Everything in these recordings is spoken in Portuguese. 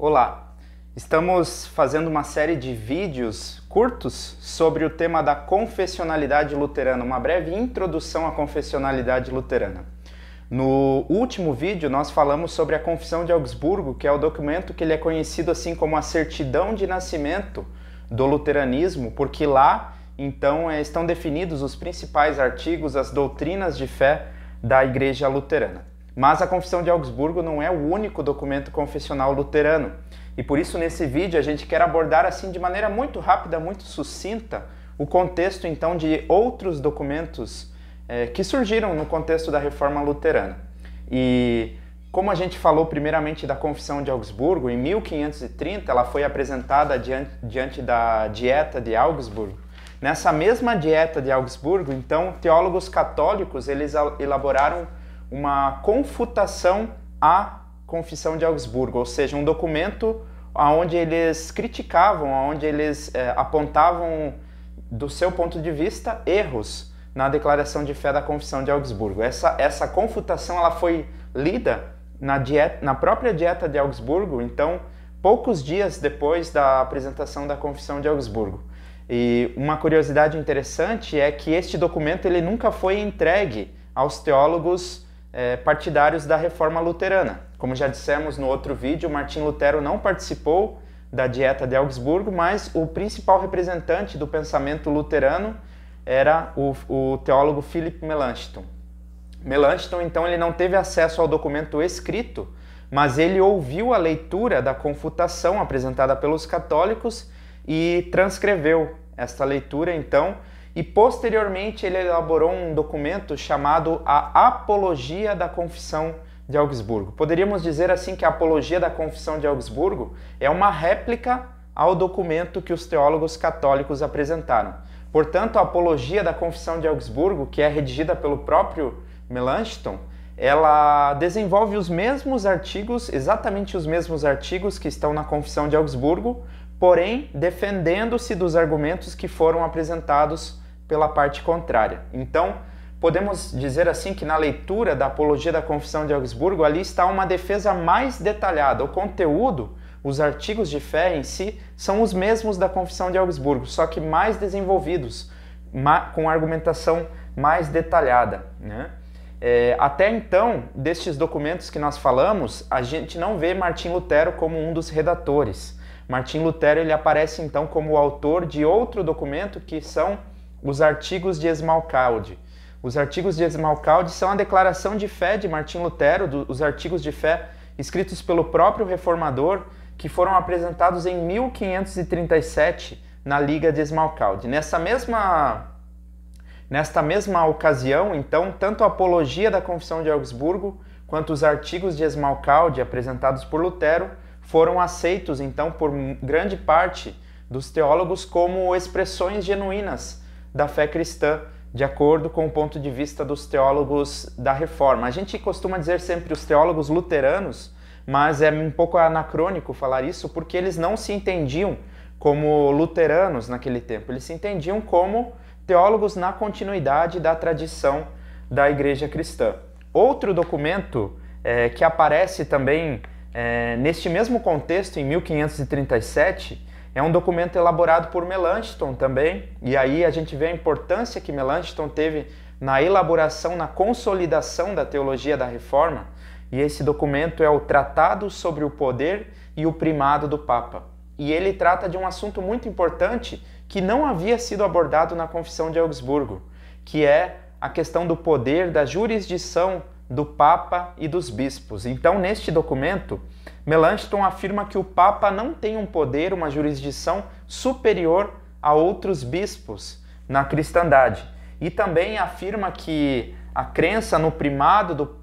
Olá! Estamos fazendo uma série de vídeos curtos sobre o tema da confessionalidade luterana, uma breve introdução à confessionalidade luterana. No último vídeo nós falamos sobre a Confissão de Augsburgo, que é o documento que ele é conhecido assim como a certidão de nascimento do luteranismo, porque lá então estão definidos os principais artigos, as doutrinas de fé da Igreja Luterana. Mas a Confissão de Augsburgo não é o único documento confessional luterano. E por isso nesse vídeo a gente quer abordar assim de maneira muito rápida, muito sucinta, o contexto então de outros documentos que surgiram no contexto da Reforma Luterana. E como a gente falou primeiramente da Confissão de Augsburgo, em 1530 ela foi apresentada diante da Dieta de Augsburgo. Nessa mesma Dieta de Augsburgo, então, teólogos católicos eles elaboraram uma confutação à Confissão de Augsburgo, ou seja, um documento onde eles criticavam, onde eles apontavam, do seu ponto de vista, erros na declaração de fé da Confissão de Augsburgo. Essa confutação ela foi lida na própria Dieta de Augsburgo, então, poucos dias depois da apresentação da Confissão de Augsburgo. E uma curiosidade interessante é que este documento ele nunca foi entregue aos teólogos partidários da Reforma Luterana. Como já dissemos no outro vídeo, Martim Lutero não participou da Dieta de Augsburgo, mas o principal representante do pensamento luterano era o teólogo Philipp Melanchthon. Melanchthon, então, ele não teve acesso ao documento escrito, mas ele ouviu a leitura da confutação apresentada pelos católicos e transcreveu esta leitura, então, e posteriormente ele elaborou um documento chamado a Apologia da Confissão de Augsburgo. Poderíamos dizer assim que a Apologia da Confissão de Augsburgo é uma réplica ao documento que os teólogos católicos apresentaram. Portanto, a Apologia da Confissão de Augsburgo, que é redigida pelo próprio Melanchthon, ela desenvolve os mesmos artigos, exatamente os mesmos artigos que estão na Confissão de Augsburgo, porém defendendo-se dos argumentos que foram apresentados pela parte contrária. Então, podemos dizer assim que na leitura da Apologia da Confissão de Augsburgo, ali está uma defesa mais detalhada. O conteúdo, os artigos de fé em si, são os mesmos da Confissão de Augsburgo, só que mais desenvolvidos, com argumentação mais detalhada, né? Até então, destes documentos que nós falamos, a gente não vê Martim Lutero como um dos redatores. Martim Lutero ele aparece então como o autor de outro documento que são os artigos de Esmalcalde. Os artigos de Esmalcalde são a declaração de fé de Martim Lutero, os artigos de fé escritos pelo próprio reformador, que foram apresentados em 1537 na Liga de Esmalcalde. Nesta mesma ocasião, então, tanto a Apologia da Confissão de Augsburgo quanto os artigos de Esmalcalde apresentados por Lutero foram aceitos, então, por grande parte dos teólogos como expressões genuínas da fé cristã, de acordo com o ponto de vista dos teólogos da Reforma. A gente costuma dizer sempre os teólogos luteranos, mas é um pouco anacrônico falar isso, porque eles não se entendiam como luteranos naquele tempo, eles se entendiam como teólogos na continuidade da tradição da Igreja cristã. Outro documento que aparece também neste mesmo contexto, em 1537, é um documento elaborado por Melanchthon também, e aí a gente vê a importância que Melanchthon teve na elaboração, na consolidação da teologia da Reforma, e esse documento é o Tratado sobre o Poder e o Primado do Papa. E ele trata de um assunto muito importante que não havia sido abordado na Confissão de Augsburgo, que é a questão do poder, da jurisdição do Papa e dos bispos. Então, neste documento, Melanchthon afirma que o Papa não tem um poder, uma jurisdição superior a outros bispos na cristandade. E também afirma que a crença no primado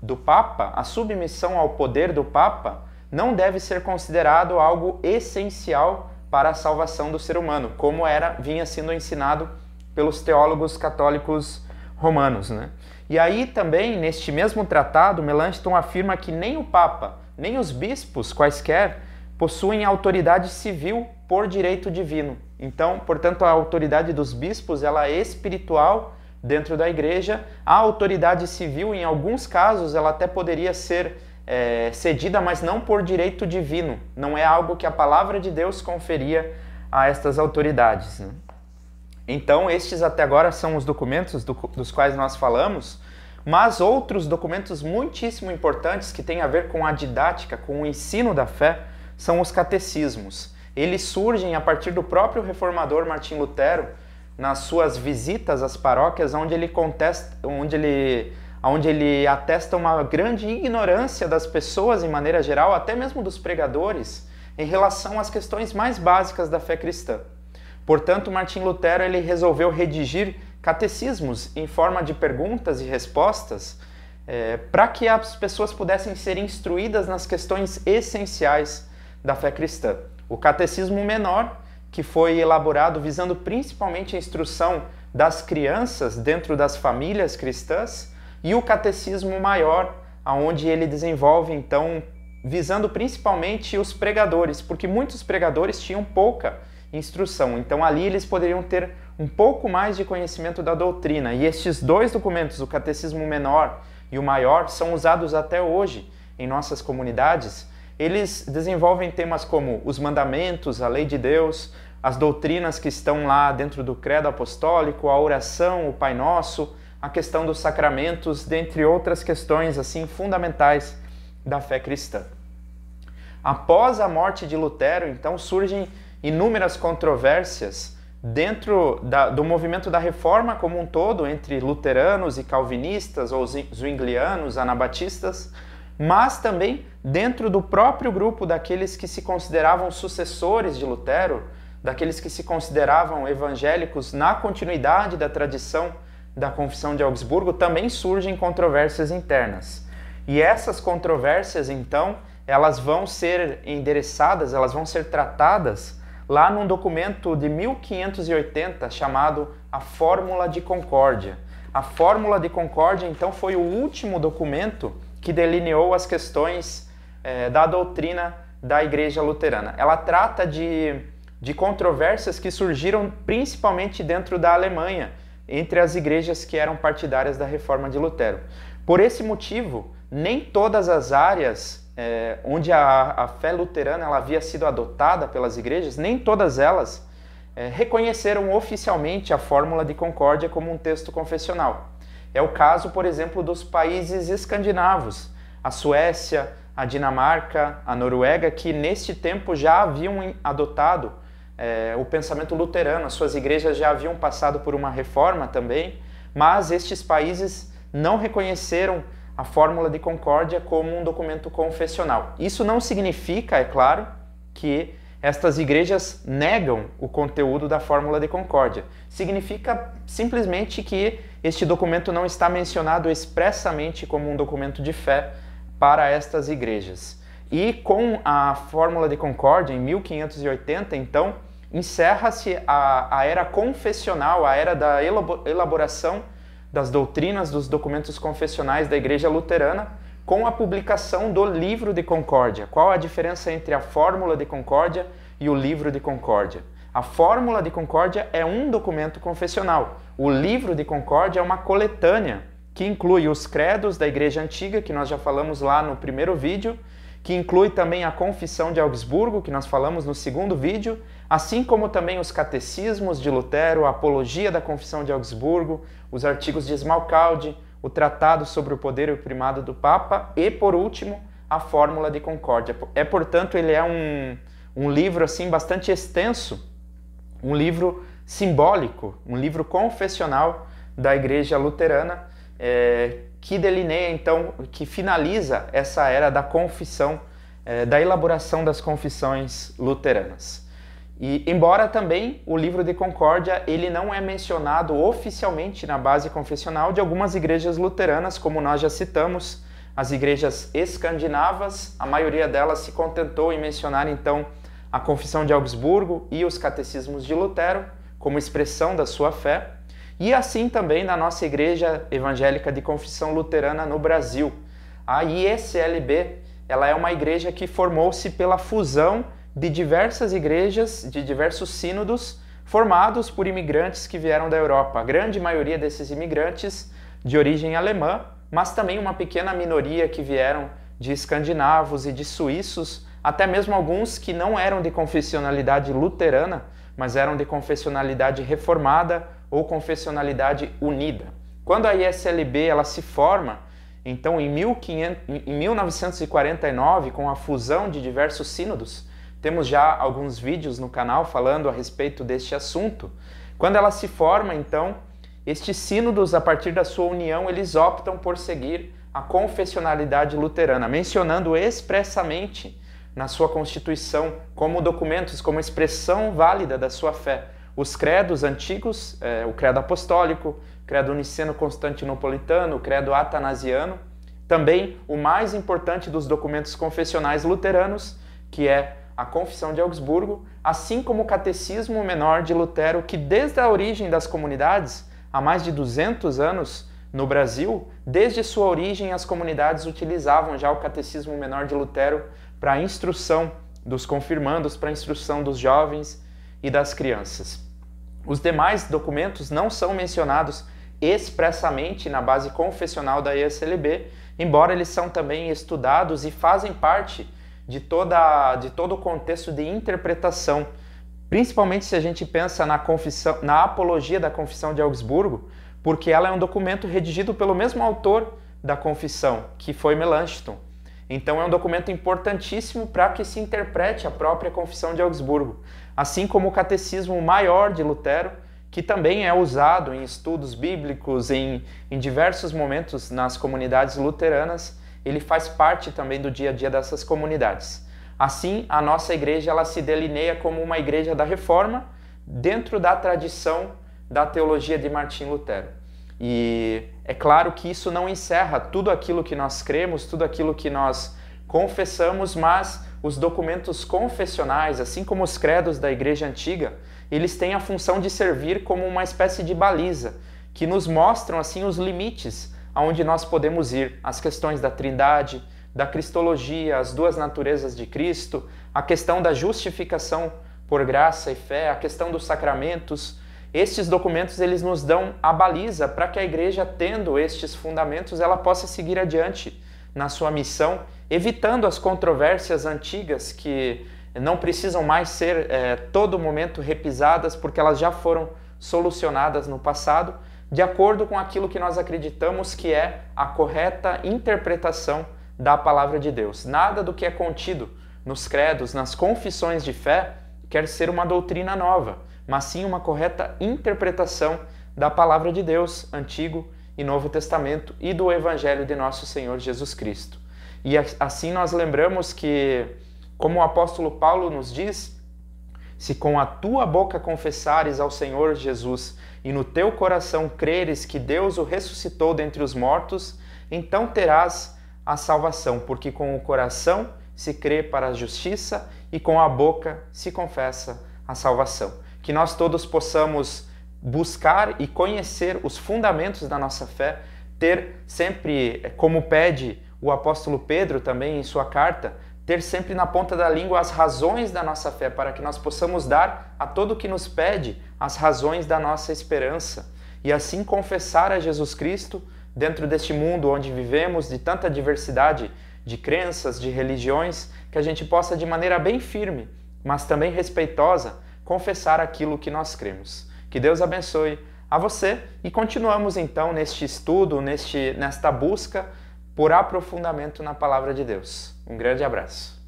do Papa, a submissão ao poder do Papa, não deve ser considerado algo essencial para a salvação do ser humano, como vinha sendo ensinado pelos teólogos católicos romanos, né? E aí também, neste mesmo tratado, Melanchthon afirma que nem o Papa, nem os bispos quaisquer possuem autoridade civil por direito divino. Então, portanto, a autoridade dos bispos ela é espiritual dentro da igreja. A autoridade civil, em alguns casos, ela até poderia ser cedida, mas não por direito divino. Não é algo que a palavra de Deus conferia a estas autoridades, né? Então, estes até agora são os documentos dos quais nós falamos, mas outros documentos muitíssimo importantes que têm a ver com a didática, com o ensino da fé, são os catecismos. Eles surgem a partir do próprio reformador Martim Lutero, nas suas visitas às paróquias, onde ele atesta uma grande ignorância das pessoas em maneira geral, até mesmo dos pregadores, em relação às questões mais básicas da fé cristã. Portanto, Martim Lutero ele resolveu redigir catecismos em forma de perguntas e respostas para que as pessoas pudessem ser instruídas nas questões essenciais da fé cristã. O Catecismo Menor, que foi elaborado visando principalmente a instrução das crianças dentro das famílias cristãs, e o Catecismo Maior, onde ele desenvolve, então, visando principalmente os pregadores, porque muitos pregadores tinham pouca instrução, então ali eles poderiam ter um pouco mais de conhecimento da doutrina. E estes dois documentos, o Catecismo Menor e o Maior, são usados até hoje em nossas comunidades. Eles desenvolvem temas como os mandamentos, a lei de Deus, as doutrinas que estão lá dentro do credo apostólico, a oração, o Pai Nosso, a questão dos sacramentos, dentre outras questões assim fundamentais da fé cristã. Após a morte de Lutero, então, surgem inúmeras controvérsias dentro do movimento da Reforma como um todo, entre luteranos e calvinistas, ou zwinglianos, anabatistas, mas também dentro do próprio grupo daqueles que se consideravam sucessores de Lutero, daqueles que se consideravam evangélicos na continuidade da tradição da Confissão de Augsburgo, também surgem controvérsias internas. E essas controvérsias, então, elas vão ser endereçadas, elas vão ser tratadas lá num documento de 1580 chamado a Fórmula de Concórdia. A Fórmula de Concórdia, então, foi o último documento que delineou as questões da doutrina da Igreja Luterana. Ela trata de controvérsias que surgiram principalmente dentro da Alemanha, entre as igrejas que eram partidárias da Reforma de Lutero. Por esse motivo, nem todas as áreas onde a fé luterana ela havia sido adotada pelas igrejas, nem todas elas reconheceram oficialmente a Fórmula de Concórdia como um texto confessional. É o caso, por exemplo, dos países escandinavos, a Suécia, a Dinamarca, a Noruega, que neste tempo já haviam adotado o pensamento luterano, as suas igrejas já haviam passado por uma reforma também, mas estes países não reconheceram a Fórmula de Concórdia como um documento confessional. Isso não significa, é claro, que estas igrejas negam o conteúdo da Fórmula de Concórdia. Significa simplesmente que este documento não está mencionado expressamente como um documento de fé para estas igrejas. E com a Fórmula de Concórdia, em 1580, então, encerra-se a era confessional, a era da elaboração das doutrinas dos documentos confessionais da Igreja Luterana, com a publicação do Livro de Concórdia. Qual a diferença entre a Fórmula de Concórdia e o Livro de Concórdia? A Fórmula de Concórdia é um documento confessional. O Livro de Concórdia é uma coletânea que inclui os credos da Igreja Antiga, que nós já falamos lá no primeiro vídeo, que inclui também a Confissão de Augsburgo, que nós falamos no segundo vídeo, assim como também os catecismos de Lutero, a Apologia da Confissão de Augsburgo, os artigos de Smalcalde, o Tratado sobre o Poder e o Primado do Papa e, por último, a Fórmula de Concórdia. Portanto, ele é um livro assim, bastante extenso, um livro simbólico, um livro confessional da Igreja Luterana, que delineia, então, que finaliza essa era da confissão, da elaboração das confissões luteranas. E, embora também o Livro de Concórdia ele não é mencionado oficialmente na base confessional de algumas igrejas luteranas, como nós já citamos, as igrejas escandinavas, a maioria delas se contentou em mencionar, então, a Confissão de Augsburgo e os catecismos de Lutero, como expressão da sua fé, e assim também na nossa Igreja Evangélica de Confissão Luterana no Brasil. A IECLB, ela é uma igreja que formou-se pela fusão de diversas igrejas, de diversos sínodos, formados por imigrantes que vieram da Europa. A grande maioria desses imigrantes de origem alemã, mas também uma pequena minoria que vieram de escandinavos e de suíços, até mesmo alguns que não eram de confessionalidade luterana, mas eram de confessionalidade reformada ou confessionalidade unida. Quando a ISLB ela se forma, então em 1949, com a fusão de diversos sínodos, temos já alguns vídeos no canal falando a respeito deste assunto. Quando ela se forma, então, estes sínodos, a partir da sua união, eles optam por seguir a confessionalidade luterana, mencionando expressamente na sua Constituição como documentos, como expressão válida da sua fé, os credos antigos, o credo apostólico, o credo niceno-constantinopolitano, o credo atanasiano, também o mais importante dos documentos confessionais luteranos, que é a Confissão de Augsburgo, assim como o Catecismo Menor de Lutero, que desde a origem das comunidades, há mais de 200 anos no Brasil, desde sua origem as comunidades utilizavam já o Catecismo Menor de Lutero para a instrução dos confirmandos, para a instrução dos jovens e das crianças. Os demais documentos não são mencionados expressamente na base confessional da ISLB, embora eles são também estudados e fazem parte de todo o contexto de interpretação, principalmente se a gente pensa na apologia da Confissão de Augsburgo, porque ela é um documento redigido pelo mesmo autor da confissão, que foi Melanchthon. Então é um documento importantíssimo para que se interprete a própria Confissão de Augsburgo, assim como o Catecismo Maior de Lutero, que também é usado em estudos bíblicos, em diversos momentos nas comunidades luteranas. Ele faz parte também do dia a dia dessas comunidades. Assim, a nossa igreja ela se delineia como uma igreja da Reforma, dentro da tradição da teologia de Martim Lutero. E é claro que isso não encerra tudo aquilo que nós cremos, tudo aquilo que nós confessamos, mas os documentos confessionais, assim como os credos da Igreja Antiga, eles têm a função de servir como uma espécie de baliza, que nos mostram assim os limites aonde nós podemos ir, as questões da Trindade, da Cristologia, as duas naturezas de Cristo, a questão da justificação por graça e fé, a questão dos sacramentos. Estes documentos eles nos dão a baliza para que a igreja, tendo estes fundamentos, ela possa seguir adiante na sua missão, evitando as controvérsias antigas que não precisam mais ser todo momento repisadas, porque elas já foram solucionadas no passado, de acordo com aquilo que nós acreditamos que é a correta interpretação da palavra de Deus. Nada do que é contido nos credos, nas confissões de fé, quer ser uma doutrina nova, mas sim uma correta interpretação da palavra de Deus, Antigo e Novo Testamento, e do Evangelho de nosso Senhor Jesus Cristo. E assim nós lembramos que, como o apóstolo Paulo nos diz, se com a tua boca confessares ao Senhor Jesus e no teu coração creres que Deus o ressuscitou dentre os mortos, então terás a salvação, porque com o coração se crê para a justiça e com a boca se confessa a salvação. Que nós todos possamos buscar e conhecer os fundamentos da nossa fé, ter sempre, como pede o apóstolo Pedro também em sua carta, ter sempre na ponta da língua as razões da nossa fé, para que nós possamos dar a todo o que nos pede as razões da nossa esperança, e assim confessar a Jesus Cristo dentro deste mundo onde vivemos, de tanta diversidade de crenças, de religiões, que a gente possa de maneira bem firme, mas também respeitosa, confessar aquilo que nós cremos. Que Deus abençoe a você e continuamos então neste estudo, nesta busca por aprofundamento na palavra de Deus. Um grande abraço.